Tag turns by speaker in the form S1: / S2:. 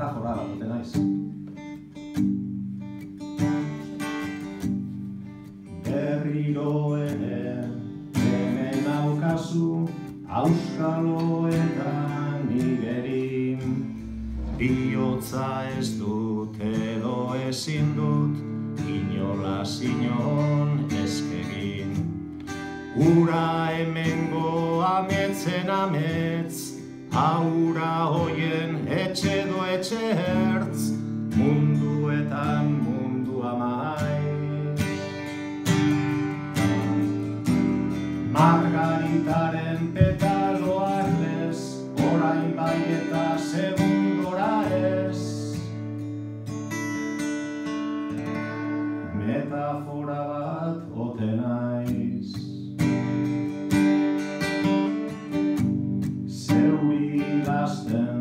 S1: metafora bat ote naiz. Berriro ere hemen daukazu auskaloetan igeri, bihotza ez dut edo ezin dut inolaz inon eskegin. Ura hemengo ametzen amets, aura hoien etxe do etxe hertz, munduetan mundu amai. Margaritaren petaloa erlez, orain bai eta segundora ez. Metafora bat ote naiz. Zeuri idazten